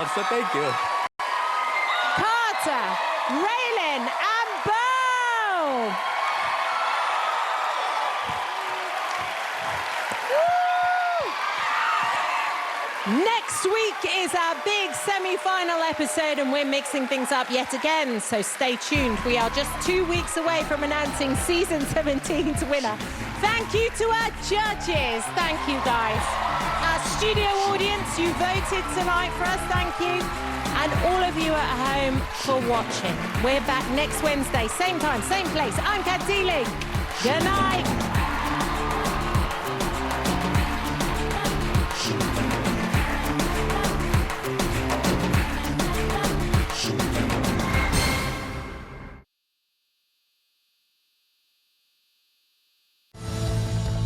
So thank you. Carter, Raylan, and Bo! Next week is our big semi-final episode, and we're mixing things up yet again, so stay tuned. We are just 2 weeks away from announcing season 17's winner. Thank you to our judges. Thank you, guys. Our studio audience, you voted tonight for us. Thank you. And all of you at home for watching. We're back next Wednesday, same time, same place. I'm Kat Dealing. Good night.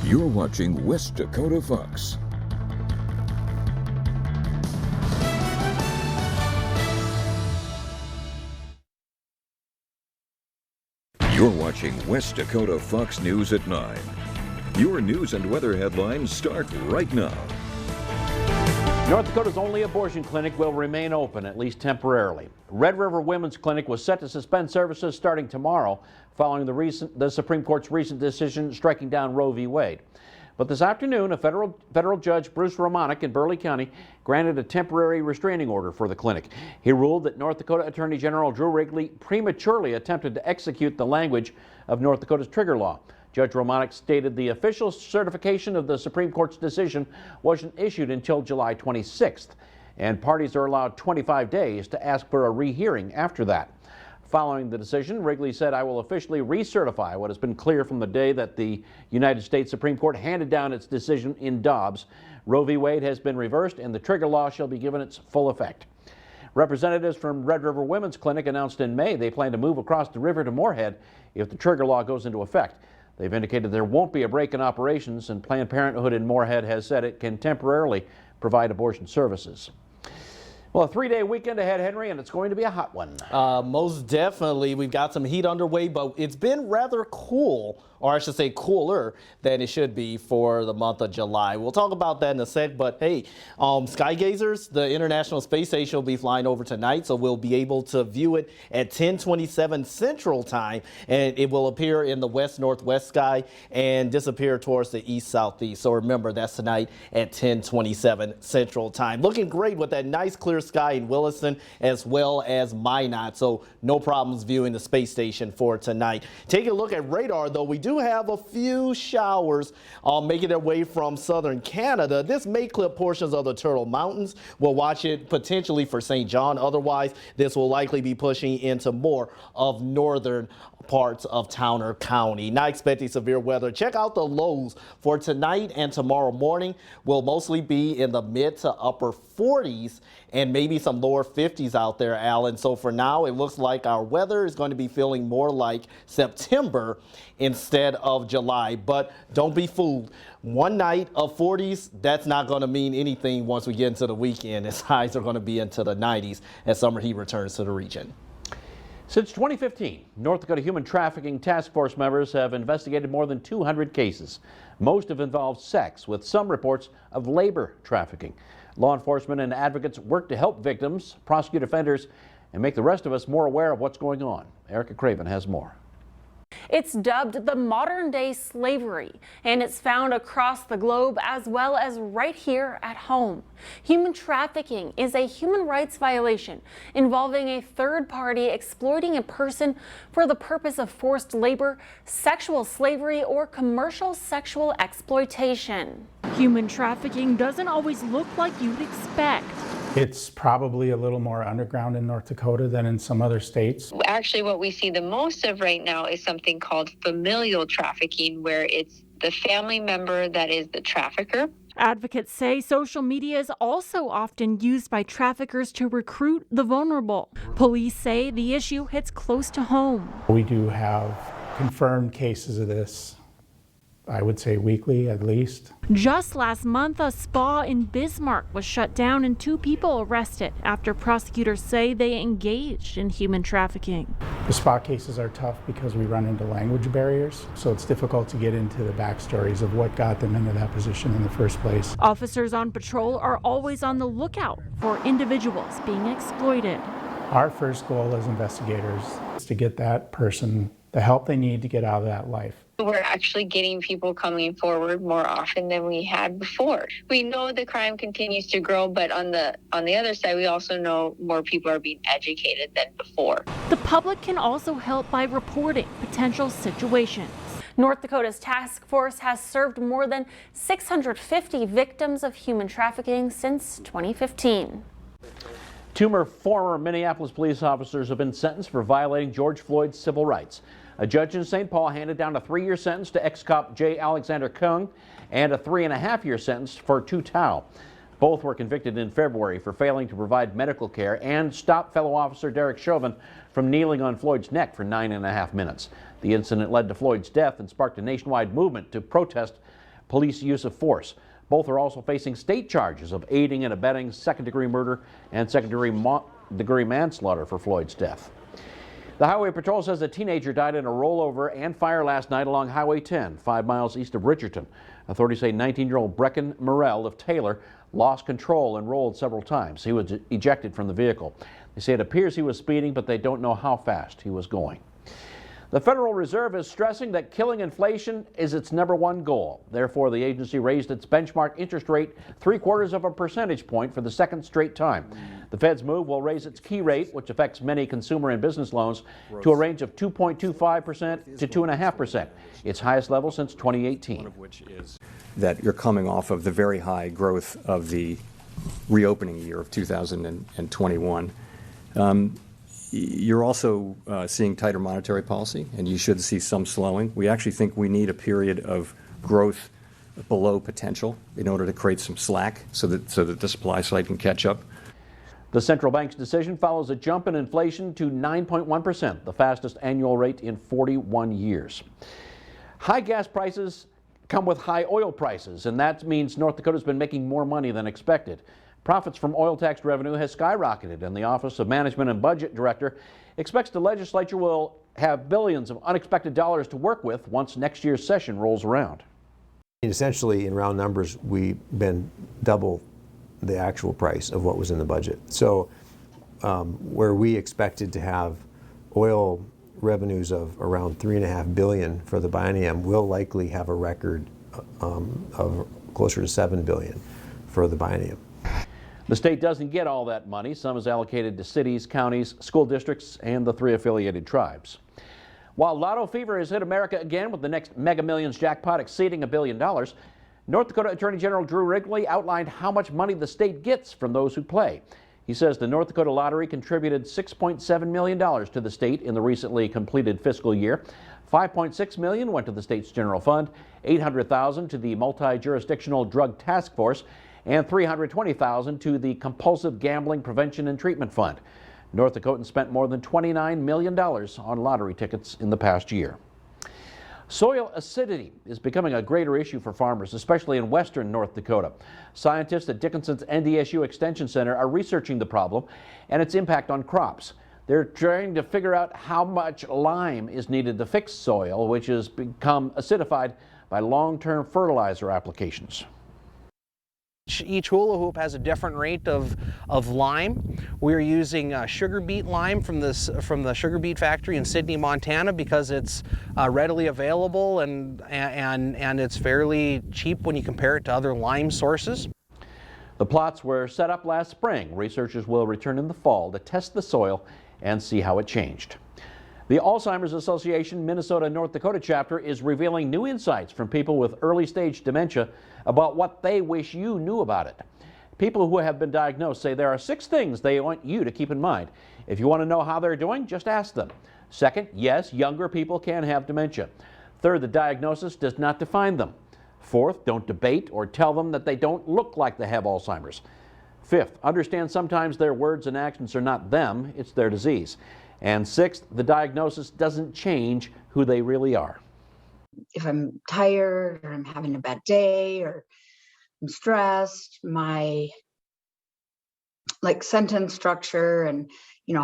You're watching West Dakota Fox. You're watching West Dakota Fox News at 9. Your news and weather headlines start right now. North Dakota's only abortion clinic will remain open, at least temporarily. Red River Women's Clinic was set to suspend services starting tomorrow, following the Supreme Court's recent decision striking down Roe v. Wade. But this afternoon, a federal judge, Bruce Romanek in Burleigh County, granted a temporary restraining order for the clinic. He ruled that North Dakota Attorney General Drew Wrigley prematurely attempted to execute the language of North Dakota's trigger law. Judge Romanek stated the official certification of the Supreme Court's decision wasn't issued until July 26th, and parties are allowed 25 days to ask for a rehearing after that. Following the decision, Wrigley said, "I will officially recertify what has been clear from the day that the United States Supreme Court handed down its decision in Dobbs. Roe v. Wade has been reversed and the trigger law shall be given its full effect." Representatives from Red River Women's Clinic announced in May they plan to move across the river to Moorhead if the trigger law goes into effect. They've indicated there won't be a break in operations, and Planned Parenthood in Moorhead has said it can temporarily provide abortion services. Well, a 3-day weekend ahead, Henry, and it's going to be a hot one. Most definitely. We've got some heat underway, but it's been rather cool, or I should say cooler than it should be for the month of July. We'll talk about that in a sec, but hey, Skygazers, the International Space Station will be flying over tonight, so we'll be able to view it at 10:27 Central Time, and it will appear in the west-northwest sky and disappear towards the east-southeast. So remember, that's tonight at 10:27 Central Time. Looking great with that nice clear sky in Williston as well as Minot, so no problems viewing the space station for tonight. Taking a look at radar, though, we do have a few showers making their way from southern Canada. This may clip portions of the Turtle Mountains. We'll watch it potentially for St. John. Otherwise, this will likely be pushing into more of northern parts of Towner County. Not expecting severe weather. Check out the lows for tonight and tomorrow morning. Will mostly be in the mid to upper 40s and maybe some lower 50s out there, Alan. So for now, it looks like our weather is going to be feeling more like September instead of July. But don't be fooled. One night of 40s, that's not going to mean anything once we get into the weekend, as highs are going to be into the 90s as summer heat returns to the region. Since 2015, North Dakota Human Trafficking Task Force members have investigated more than 200 cases. Most have involved sex, with some reports of labor trafficking. Law enforcement and advocates work to help victims, prosecute offenders, and make the rest of us more aware of what's going on. Erica Craven has more. It's dubbed the modern-day slavery, and it's found across the globe as well as right here at home. Human trafficking is a human rights violation involving a third party exploiting a person for the purpose of forced labor, sexual slavery, or commercial sexual exploitation. Human trafficking doesn't always look like you'd expect. It's probably a little more underground in North Dakota than in some other states. Actually, what we see the most of right now is something called familial trafficking, where it's the family member that is the trafficker. Advocates say social media is also often used by traffickers to recruit the vulnerable. Police say the issue hits close to home. We do have confirmed cases of this I would say weekly at least. Just last month, a spa in Bismarck was shut down and 2 people arrested after prosecutors say they engaged in human trafficking. The spa cases are tough because we run into language barriers, so it's difficult to get into the backstories of what got them into that position in the first place. Officers on patrol are always on the lookout for individuals being exploited. Our first goal as investigators is to get that person the help they need to get out of that life. We're actually getting people coming forward more often than we had before. We know the crime continues to grow, but on the other side, we also know more people are being educated than before. The public can also help by reporting potential situations. North Dakota's task force has served more than 650 victims of human trafficking since 2015. 2 former Minneapolis police officers have been sentenced for violating George Floyd's civil rights. A judge in St. Paul handed down a 3-year sentence to ex-cop J. Alexander Kung and a 3.5-year sentence for Tu Tao. Both were convicted in February for failing to provide medical care and stop fellow officer Derek Chauvin from kneeling on Floyd's neck for 9.5 minutes. The incident led to Floyd's death and sparked a nationwide movement to protest police use of force. Both are also facing state charges of aiding and abetting second-degree murder and second-degree manslaughter for Floyd's death. The Highway Patrol says a teenager died in a rollover and fire last night along Highway 10, 5 miles east of Richardton. Authorities say 19-year-old Brecken Morell of Taylor lost control and rolled several times. He was ejected from the vehicle. They say it appears he was speeding, but they don't know how fast he was going. The Federal Reserve is stressing that killing inflation is its #1 goal. Therefore, the agency raised its benchmark interest rate 0.75 percentage point for the 2nd straight time. The Fed's move will raise its key rate, which affects many consumer and business loans, to a range of 2.25% to 2.5%, its highest level since 2018. That you're coming off of the very high growth of the reopening year of 2021. You're also seeing tighter monetary policy, and you should see some slowing. We actually think we need a period of growth below potential in order to create some slack so that the supply side can catch up. The central bank's decision follows a jump in inflation to 9.1%, the fastest annual rate in 41 years. High gas prices come with high oil prices, and that means North Dakota's been making more money than expected. Profits from oil tax revenue has skyrocketed, and the Office of Management and Budget Director expects the legislature will have billions of unexpected dollars to work with once next year's session rolls around. Essentially, in round numbers, we've been double the actual price of what was in the budget. So where we expected to have oil revenues of around $3.5 billion for the biennium, we'll likely have a record of closer to $7 billion for the biennium. The state doesn't get all that money. Some is allocated to cities, counties, school districts, and the 3 affiliated tribes. While lotto fever has hit America again with the next Mega Millions jackpot exceeding $1 billion, North Dakota Attorney General Drew Wrigley outlined how much money the state gets from those who play. He says the North Dakota Lottery contributed $6.7 million to the state in the recently completed fiscal year. $5.6 million went to the state's general fund, $800,000 to the multi-jurisdictional drug task force, and $320,000 to the Compulsive Gambling Prevention and Treatment Fund. North Dakotans spent more than $29 million on lottery tickets in the past year. Soil acidity is becoming a greater issue for farmers, especially in western North Dakota. Scientists at Dickinson's NDSU Extension Center are researching the problem and its impact on crops. They're trying to figure out how much lime is needed to fix soil, which has become acidified by long-term fertilizer applications. Each hula hoop has a different rate of lime. We're using sugar beet lime from the sugar beet factory in Sidney, Montana, because it's readily available and it's fairly cheap when you compare it to other lime sources. The plots were set up last spring. Researchers will return in the fall to test the soil and see how it changed. The Alzheimer's Association Minnesota North Dakota chapter is revealing new insights from people with early-stage dementia about what they wish you knew about it. People who have been diagnosed say there are 6 things they want you to keep in mind. If you want to know how they're doing, just ask them. Second, yes, younger people can have dementia. Third, the diagnosis does not define them. Fourth, don't debate or tell them that they don't look like they have Alzheimer's. Fifth, understand sometimes their words and actions are not them, it's their disease. And sixth, the diagnosis doesn't change who they really are. if I'm tired or I'm having a bad day or I'm stressed, my sentence structure and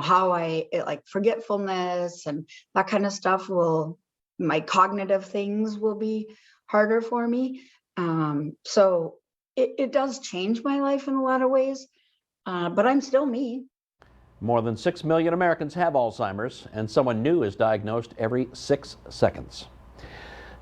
how like forgetfulness and that kind of stuff my cognitive things will be harder for me. So it does change my life in a lot of ways, but I'm still me. More than 6 million Americans have Alzheimer's, and someone new is diagnosed every 6 seconds.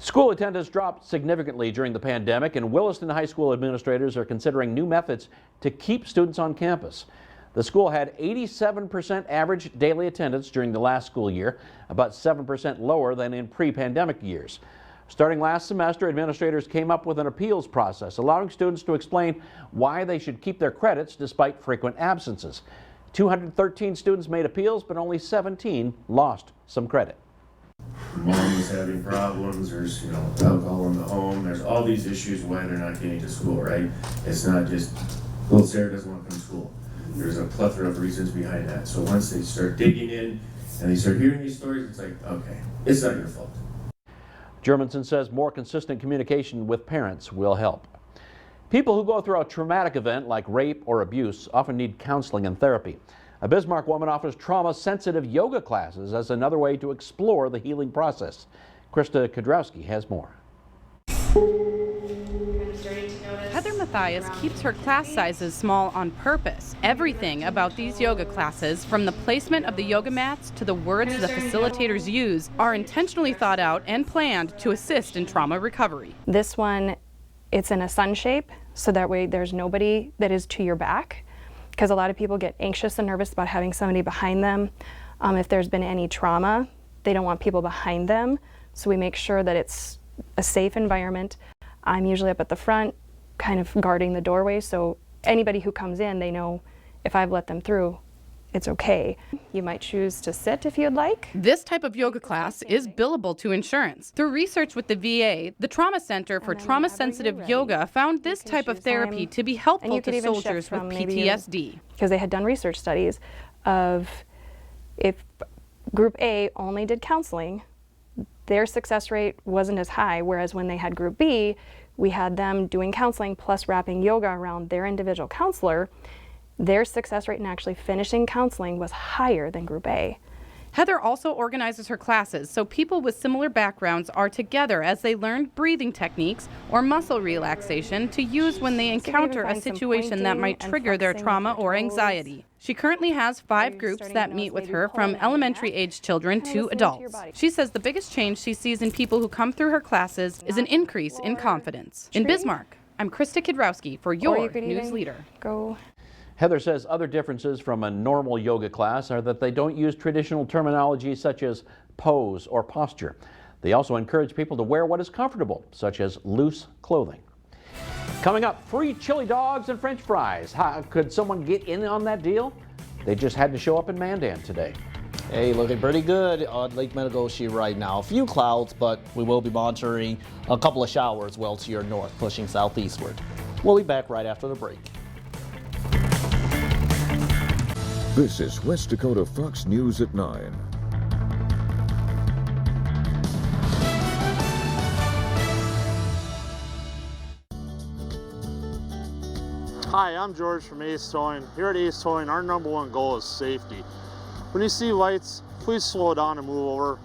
School attendance dropped significantly during the pandemic, and Williston High School administrators are considering new methods to keep students on campus. The school had 87% average daily attendance during the last school year, about 7% lower than in pre-pandemic years. Starting last semester, administrators came up with an appeals process, allowing students to explain why they should keep their credits despite frequent absences. 213 students made appeals, but only 17 lost some credit. Mom is having problems, there's alcohol in the home, there's all these issues why they're not getting to school, right? It's not just, little Sarah doesn't want to come to school. There's a plethora of reasons behind that. So once they start digging in and they start hearing these stories, it's like, okay, it's not your fault. Germanson says more consistent communication with parents will help. People who go through a traumatic event like rape or abuse often need counseling and therapy. A Bismarck woman offers trauma-sensitive yoga classes as another way to explore the healing process. Krista Kudrowski has more. Heather Mathias keeps her class sizes small on purpose. Everything about these yoga classes, from the placement of the yoga mats to the words the facilitators use, are intentionally thought out and planned to assist in trauma recovery. This one, it's in a sun shape, so that way there's nobody that is to your back, because a lot of people get anxious and nervous about having somebody behind them. If there's been any trauma, they don't want people behind them, so we make sure that it's a safe environment. I'm usually up at the front, kind of guarding the doorway, so anybody who comes in, they know if I've let them through, it's okay. You might choose to sit if you'd like. This type of yoga class is billable to insurance. Through research with the VA, the Trauma Center for Trauma-Sensitive Yoga found this type of therapy to be helpful to soldiers with PTSD. Because they had done research studies of if Group A only did counseling, their success rate wasn't as high, whereas when they had Group B, we had them doing counseling plus wrapping yoga around their individual counselor. Their success rate in actually finishing counseling was higher than Group A. Heather also organizes her classes so people with similar backgrounds are together as they learn breathing techniques or muscle relaxation to use when they encounter a situation that might trigger their trauma or anxiety. She currently has 5 groups that meet with her, from elementary-age children to adults. She says the biggest change she sees in people who come through her classes is an increase in confidence. In Bismarck, I'm Krista Kudrowski for your News Leader. Heather says other differences from a normal yoga class are that they don't use traditional terminology such as pose or posture. They also encourage people to wear what is comfortable, such as loose clothing. Coming up, free chili dogs and French fries. How could someone get in on that deal? They just had to show up in Mandan today. Hey, looking pretty good on Lake Metagoshi right now. A few clouds, but we will be monitoring a couple of showers well to your north, pushing southeastward. We'll be back right after the break. This is West Dakota Fox News at 9. Hi, I'm George from Ace Towing. Here at Ace Towing, our #1 goal is safety. When you see lights, please slow down and move over.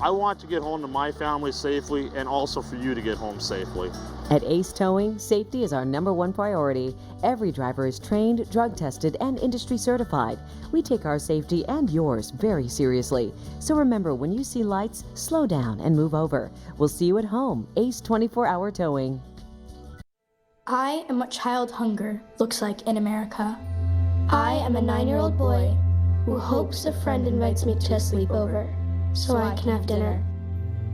I want to get home to my family safely and also for you to get home safely. At Ace Towing, safety is our #1 priority. Every driver is trained, drug tested, and industry certified. We take our safety and yours very seriously. So remember, when you see lights, slow down and move over. We'll see you at home. Ace 24-hour Towing. I am what child hunger looks like in America. I am a 9-year-old boy who hopes a friend invites me to a sleepover so I can have dinner.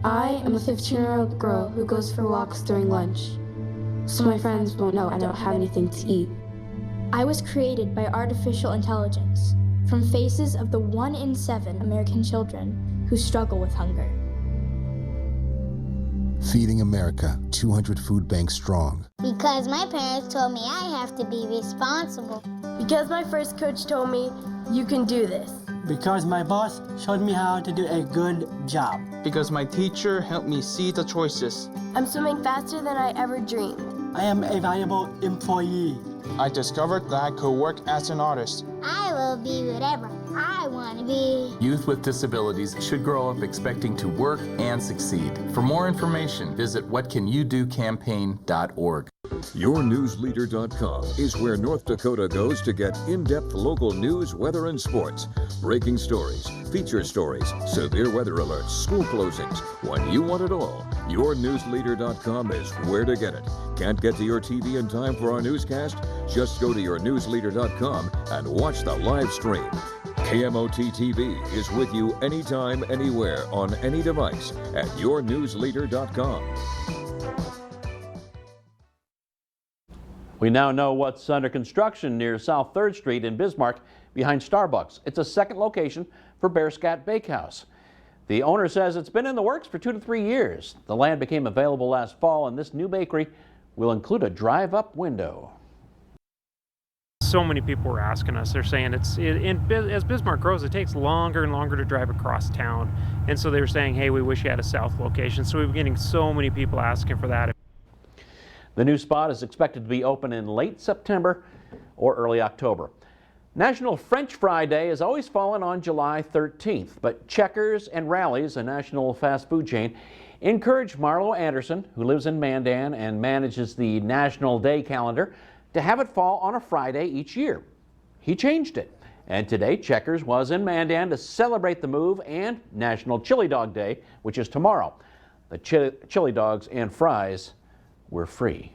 I am a 15-year-old girl who goes for walks during lunch, so my friends won't know I don't have anything to eat. I was created by artificial intelligence from faces of the 1 in 7 American children who struggle with hunger. Feeding America, 200 food banks strong. Because my parents told me I have to be responsible. Because my first coach told me You can do this. Because my boss showed me how to do a good job. Because my teacher helped me see the choices. I'm swimming faster than I ever dreamed. I am a valuable employee. I discovered that I could work as an artist. I will be whatever I want to be. Youth with disabilities should grow up expecting to work and succeed. For more information, visit whatcanyoudocampaign.org. YourNewsLeader.com is where North Dakota goes to get in-depth local news, weather, and sports. Breaking stories, feature stories, severe weather alerts, school closings. When you want it all, YourNewsLeader.com is where to get it. Can't get to your TV in time for our newscast? Just go to YourNewsLeader.com and watch the live stream. KMOT TV is with you anytime, anywhere, on any device at YourNewsLeader.com. We now know what's under construction near South 3rd Street in Bismarck behind Starbucks. It's a second location for Bear Scat Bakehouse. The owner says it's been in the works for 2 to 3 years. The land became available last fall, and this new bakery will include a drive-up window. So many people were asking us. They're saying as Bismarck grows, it takes longer and longer to drive across town. And so they were saying, hey, we wish you had a south location. So we were getting so many people asking for that. The new spot is expected to be open in late September or early October. National French Fry Day has always fallen on July 13th, but Checkers and Rallies, a national fast food chain, encouraged Marlo Anderson, who lives in Mandan and manages the National Day calendar, to have it fall on a Friday each year. He changed it, and today Checkers was in Mandan to celebrate the move and National Chili Dog Day, which is tomorrow. The chili dogs and fries were free.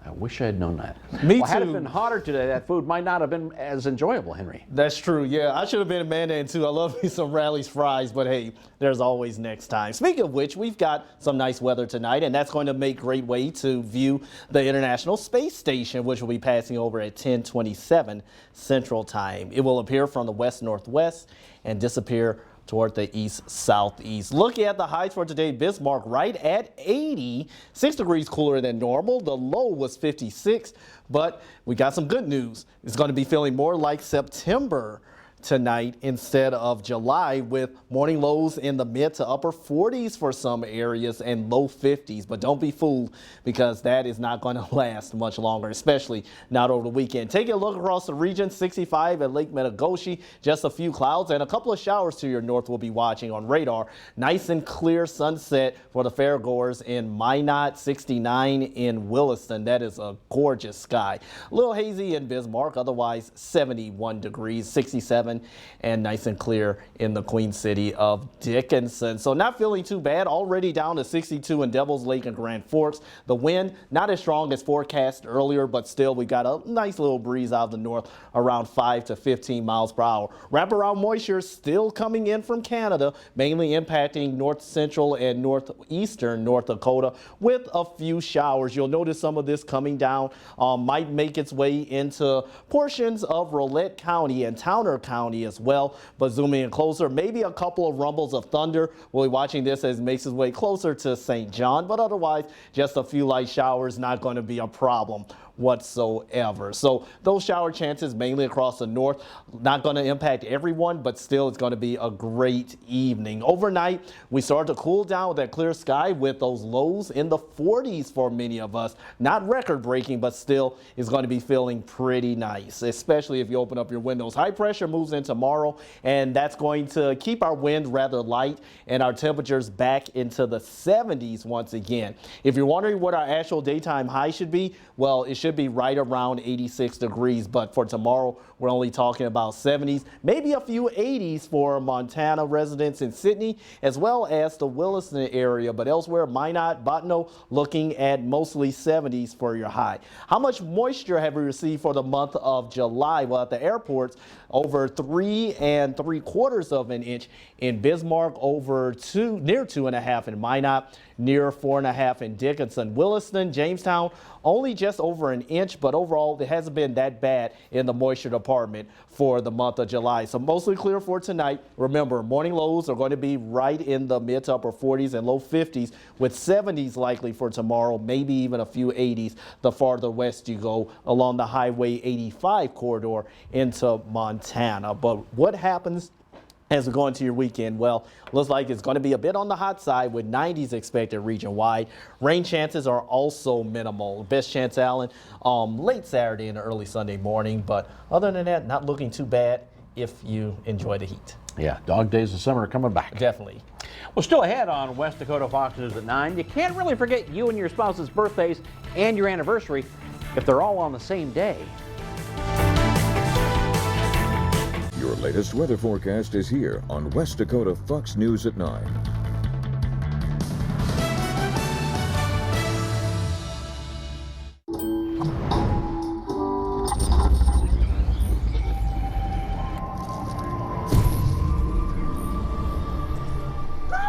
I wish I had known that. Me too. Had it been hotter today, that food might not have been as enjoyable, Henry. That's true, yeah. I should have been in Mandan too. I love me some Rally's fries, but hey, there's always next time. Speaking of which, we've got some nice weather tonight, and that's going to make great way to view the International Space Station, which will be passing over at 10:27 Central Time. It will appear from the west-northwest and disappear toward the east-southeast. Looking at the highs for today, Bismarck right at 80, 6 degrees cooler than normal. The low was 56, but we got some good news. It's going to be feeling more like September tonight instead of July, with morning lows in the mid to upper 40s for some areas and low 50s. But don't be fooled, because that is not going to last much longer, especially not over the weekend. Taking a look across the region, 65 at Lake Metagoshi, just a few clouds and a couple of showers to your north we'll be watching on radar. Nice and clear sunset for the fairgoers in Minot, 69 in Williston. That is a gorgeous sky. A little hazy in Bismarck, otherwise 71 degrees, 67 and nice and clear in the Queen City of Dickinson. So not feeling too bad, already down to 62 in Devils Lake and Grand Forks. The wind not as strong as forecast earlier, but still we got a nice little breeze out of the north, around 5 to 15 miles per hour. Wraparound moisture still coming in from Canada, mainly impacting north central and northeastern North Dakota with a few showers. You'll notice some of this coming down might make its way into portions of Rolette County and Towner County as well, but zooming in closer, maybe a couple of rumbles of thunder. We'll be watching this as it makes its way closer to St. John, but otherwise just a few light showers, not going to be a problem whatsoever. So those shower chances mainly across the north, not going to impact everyone, but still it's going to be a great evening. Overnight, we start to cool down with that clear sky with those lows in the 40s for many of us. Not record breaking, but still is going to be feeling pretty nice, especially if you open up your windows. High pressure moves in tomorrow, and that's going to keep our wind rather light and our temperatures back into the 70s once again. If you're wondering what our actual daytime high should be, well, it should be right around 86 degrees, but for tomorrow we're only talking about 70s, maybe a few 80s for Montana residents in Sydney as well as the Williston area, but elsewhere Minot, Bottineau looking at mostly 70s for your high. How much moisture have we received for the month of July? Well, at the airports, over 3 3/4 inches in Bismarck, over near 2.5 in Minot, near 4.5 in Dickinson. Williston, Jamestown, only just over an inch, but overall it hasn't been that bad in the moisture department for the month of July. So mostly clear for tonight. Remember, morning lows are going to be right in the mid to upper 40s and low 50s, with 70s likely for tomorrow, maybe even a few 80s the farther west you go along the Highway 85 corridor into Montana. But what happens as we go into your weekend? Well, looks like it's going to be a bit on the hot side with 90s expected region-wide. Rain chances are also minimal. Best chance, Alan, late Saturday and early Sunday morning. But other than that, not looking too bad if you enjoy the heat. Yeah, dog days of summer are coming back. Definitely. Well, still ahead on West Dakota Fox News at 9. You can't really forget you and your spouse's birthdays and your anniversary if they're all on the same day. Your latest weather forecast is here on West Dakota Fox News at 9.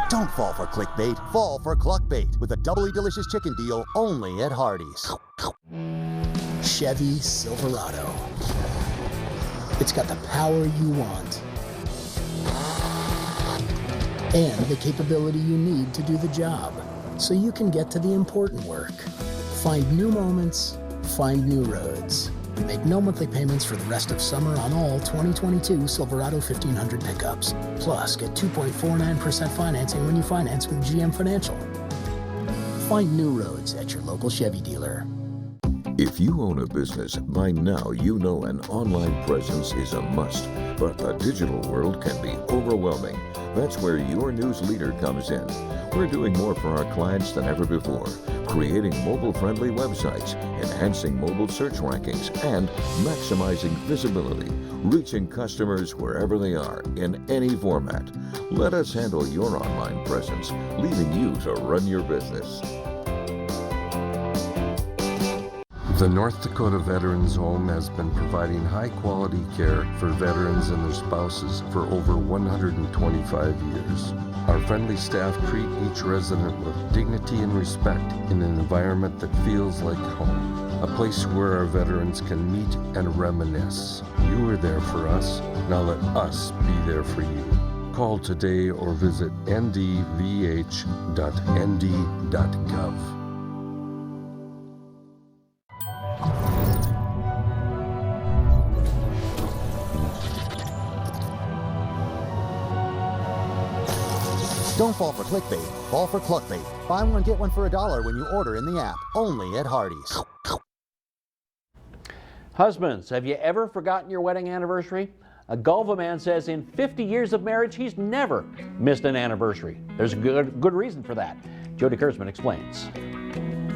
Don't fall for clickbait, fall for cluckbait with a doubly delicious chicken deal only at Hardee's. Chevy Silverado. It's got the power you want and the capability you need to do the job so you can get to the important work. Find new moments, find new roads. Make no monthly payments for the rest of summer on all 2022 Silverado 1500 pickups. Plus, get 2.49% financing when you finance with GM Financial. Find new roads at your local Chevy dealer. If you own a business, by now you know an online presence is a must, but the digital world can be overwhelming. That's where your news leader comes in. We're doing more for our clients than ever before, creating mobile-friendly websites, enhancing mobile search rankings, and maximizing visibility, reaching customers wherever they are, in any format. Let us handle your online presence, leaving you to run your business. The North Dakota Veterans Home has been providing high-quality care for veterans and their spouses for over 125 years. Our friendly staff treat each resident with dignity and respect in an environment that feels like home, a place where our veterans can meet and reminisce. You were there for us, now let us be there for you. Call today or visit ndvh.nd.gov. Don't fall for clickbait, fall for cluckbait. Buy one, get one for $1 when you order in the app, only at Hardee's. Husbands, have you ever forgotten your wedding anniversary? A Gulva man says in 50 years of marriage, he's never missed an anniversary. There's a good reason for that. Jody Kurzman explains.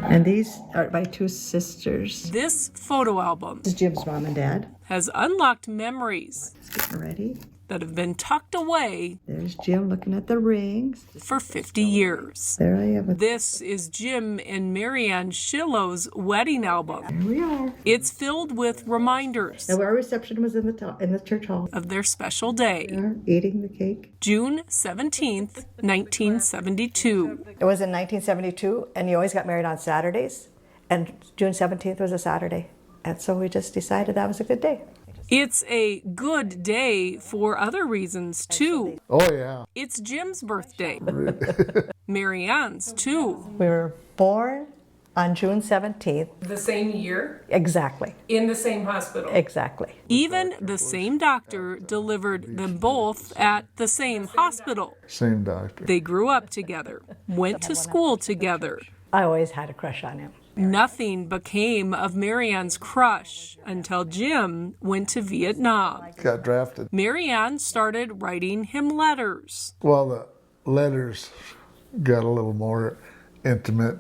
And these are my two sisters. This photo album This is Jim's mom and dad. has unlocked memories Let's get ready. that have been tucked away There's Jim looking at the rings. for 50 years. There I am. This is Jim and Marianne Shillow's wedding album. Here we are. It's filled with reminders Now our reception was in the church hall. of their special day, We are eating the cake. June 17th, 1972. It was in 1972, and you always got married on Saturdays, and June 17th was a Saturday. And so we just decided that was a good day. It's a good day for other reasons, too. Oh, yeah. It's Jim's birthday. Marianne's, too. We were born on June 17th. The same year? Exactly. In the same hospital? Exactly. Even the same doctor delivered them both at the same hospital. Same doctor. They grew up together, went to school together. I always had a crush on him. Nothing became of Marianne's crush until Jim went to Vietnam. Got drafted. Marianne started writing him letters. Well, the letters got a little more intimate.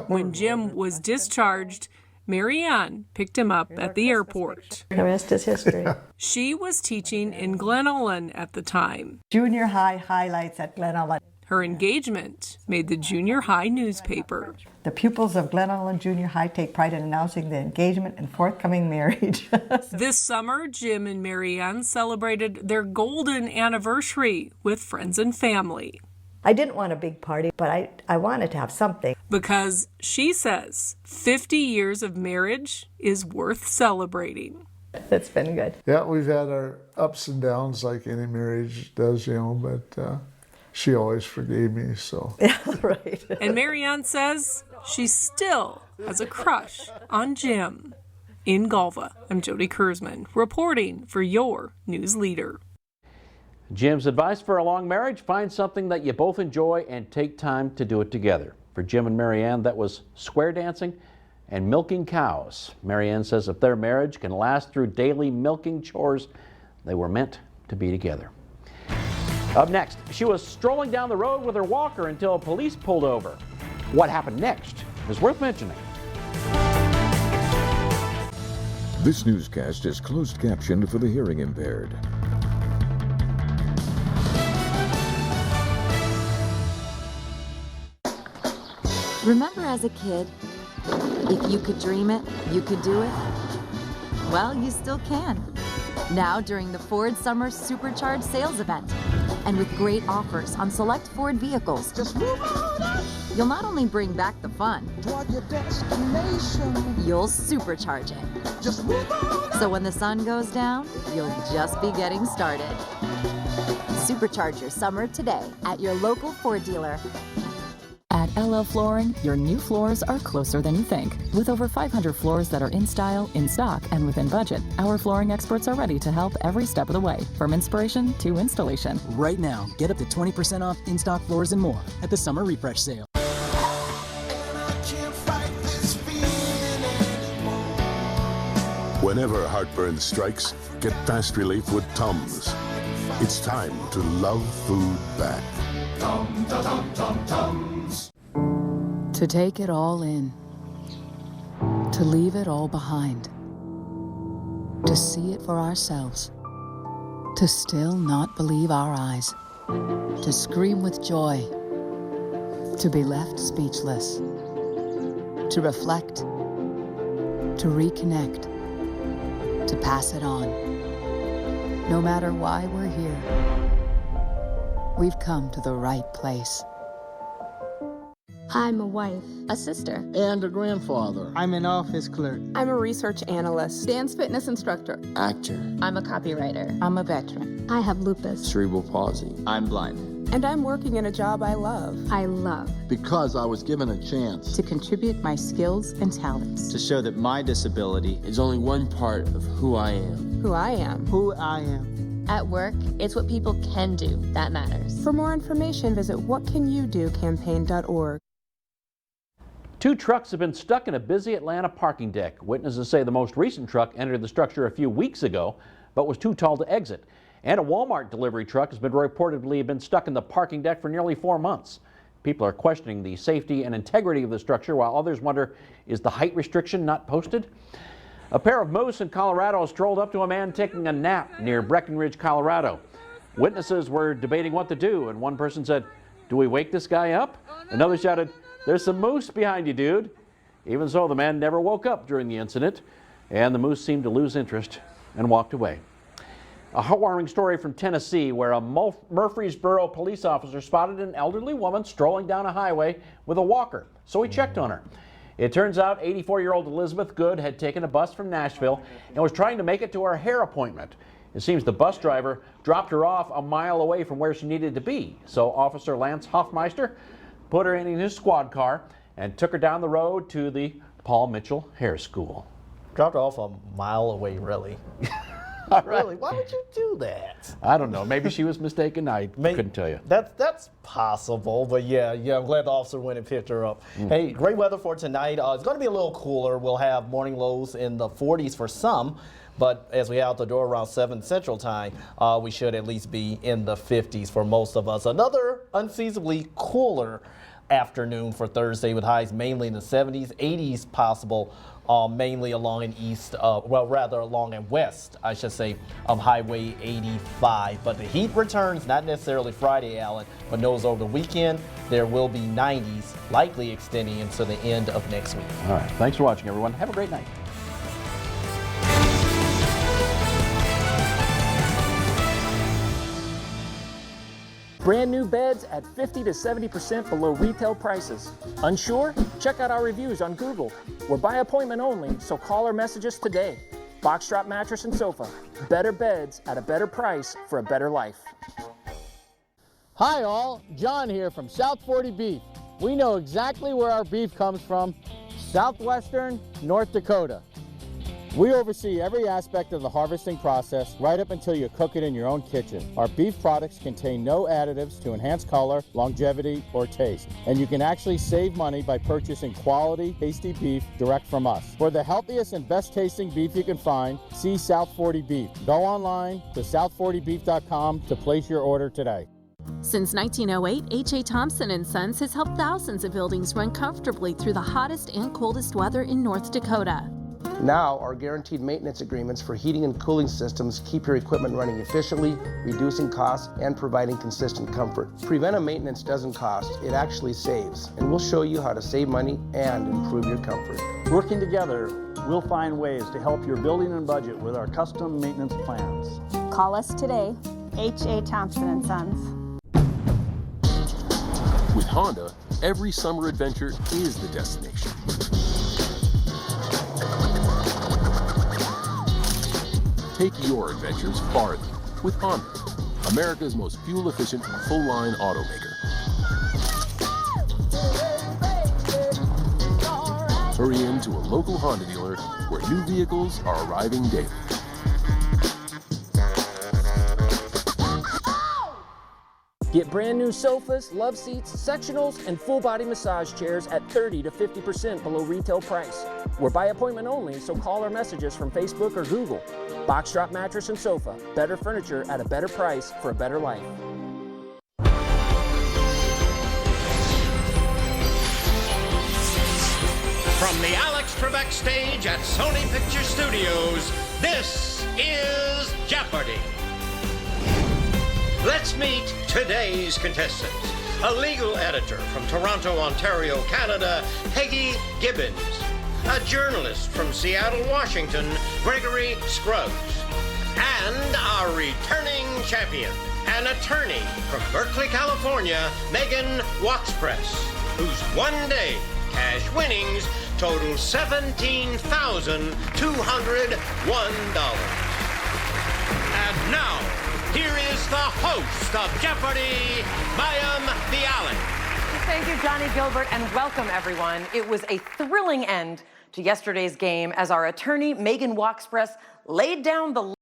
When Jim was discharged, Marianne picked him up at the airport. The rest is history. She was teaching in Glen Ellen at the time. Junior high highlights at Glen Ellen. Her engagement made the junior high newspaper. The pupils of Glen Ellen Junior High take pride in announcing the engagement and forthcoming marriage. This summer, Jim and Marianne celebrated their golden anniversary with friends and family. I didn't want a big party, but I wanted to have something. Because she says 50 years of marriage is worth celebrating. It's been good. Yeah, we've had our ups and downs like any marriage does, but she always forgave me, so. Yeah, right. And Marianne says she still has a crush on Jim. In Galva, I'm Jody Kurzman, reporting for your news leader. Jim's advice for a long marriage: find something that you both enjoy and take time to do it together. For Jim and Marianne, that was square dancing and milking cows. Marianne says if their marriage can last through daily milking chores, they were meant to be together. Up next, she was strolling down the road with her walker until police pulled over. What happened next is worth mentioning. This newscast is closed captioned for the hearing impaired. Remember as a kid, if you could dream it, you could do it? Well, you still can. Now during the Ford Summer Supercharged Sales Event. And with great offers on select Ford vehicles, you'll not only bring back the fun, you'll supercharge it. So when the sun goes down, you'll just be getting started. Supercharge your summer today at your local Ford dealer. At LL Flooring, your new floors are closer than you think. With over 500 floors that are in style, in stock, and within budget, our flooring experts are ready to help every step of the way, from inspiration to installation. Right now, get up to 20% off in-stock floors and more at the Summer Refresh Sale. Whenever heartburn strikes, get fast relief with Tums. It's time to love food back. Tums. To take it all in. To leave it all behind. To see it for ourselves. To still not believe our eyes. To scream with joy. To be left speechless. To reflect. To reconnect. To pass it on. No matter why we're here, we've come to the right place. I'm a wife, a sister, and a grandfather. I'm an office clerk. I'm a research analyst, dance fitness instructor, actor. I'm a copywriter. I'm a veteran. I have lupus, cerebral palsy. I'm blind. And I'm working in a job I love. I love. Because I was given a chance to contribute my skills and talents. To show that my disability is only one part of who I am. Who I am. Who I am. At work, it's what people can do that matters. For more information, visit whatcanyoudocampaign.org. 2 trucks have been stuck in a busy Atlanta parking deck. Witnesses say the most recent truck entered the structure a few weeks ago, but was too tall to exit. And a Walmart delivery truck has been reportedly been stuck in the parking deck for nearly 4 months. People are questioning the safety and integrity of the structure, while others wonder, is the height restriction not posted? A pair of moose in Colorado strolled up to a man taking a nap near Breckenridge, Colorado. Witnesses were debating what to do, and one person said, "Do we wake this guy up?" Another shouted, "There's some moose behind you, dude." Even so, the man never woke up during the incident, and the moose seemed to lose interest and walked away. A heartwarming story from Tennessee, where a Murfreesboro police officer spotted an elderly woman strolling down a highway with a walker, so he checked on her. It turns out 84-year-old Elizabeth Good had taken a bus from Nashville and was trying to make it to her hair appointment. It seems the bus driver dropped her off a mile away from where she needed to be, so Officer Lance Hoffmeister put her in his squad car and took her down the road to the Paul Mitchell Hair School. Dropped her off a mile away, really? Really? Why would you do that? I don't know. Maybe she was mistaken. I couldn't tell you. That's possible, but yeah, I'm glad the officer went and picked her up. Hey, great weather for tonight. It's going to be a little cooler. We'll have morning lows in the 40s for some, but as we head out the door around 7 Central Time, we should at least be in the 50s for most of us. Another unseasonably cooler afternoon for Thursday with highs mainly in the 70s, 80s possible. Mainly along and east, along and west, I should say, of Highway 85. But the heat returns, not necessarily Friday, Alan, but knows over the weekend there will be 90s, likely extending into the end of next week. All right. Thanks for watching, everyone. Have a great night. Brand new beds at 50 to 70% below retail prices. Unsure? Check out our reviews on Google. We're by appointment only, so call or message us today. Box drop mattress and sofa. Better beds at a better price for a better life. Hi all, John here from South 40 Beef. We know exactly where our beef comes from, southwestern North Dakota. We oversee every aspect of the harvesting process right up until you cook it in your own kitchen. Our beef products contain no additives to enhance color, longevity, or taste. And you can actually save money by purchasing quality, tasty beef direct from us. For the healthiest and best tasting beef you can find, see South 40 Beef. Go online to south40beef.com to place your order today. Since 1908, H.A. Thompson & Sons has helped thousands of buildings run comfortably through the hottest and coldest weather in North Dakota. Now, our guaranteed maintenance agreements for heating and cooling systems keep your equipment running efficiently, reducing costs, and providing consistent comfort. Preventive maintenance doesn't cost, it actually saves, and we'll show you how to save money and improve your comfort. Working together, we'll find ways to help your building and budget with our custom maintenance plans. Call us today, H.A. Thompson & Sons. With Honda, every summer adventure is the destination. Take your adventures farther with Honda, America's most fuel-efficient, full-line automaker. Hurry into a local Honda dealer where new vehicles are arriving daily. Get brand new sofas, love seats, sectionals, and full body massage chairs at 30 to 50% below retail price. We're by appointment only, so call or message us from Facebook or Google. Box drop mattress and sofa. Better furniture at a better price for a better life. From the Alex Trebek stage at Sony Picture Studios, this is Jeopardy! Let's meet today's contestants. A legal editor from Toronto, Ontario, Canada, Peggy Gibbons. A journalist from Seattle, Washington, Gregory Scruggs. And our returning champion, an attorney from Berkeley, California, Megan Waxpress, whose one-day cash winnings total $17,201. And now, here is the host of Jeopardy, Mayim Bialik. Thank you, Johnny Gilbert, and welcome, everyone. It was a thrilling end to yesterday's game as our attorney, Megan Waxpress, laid down the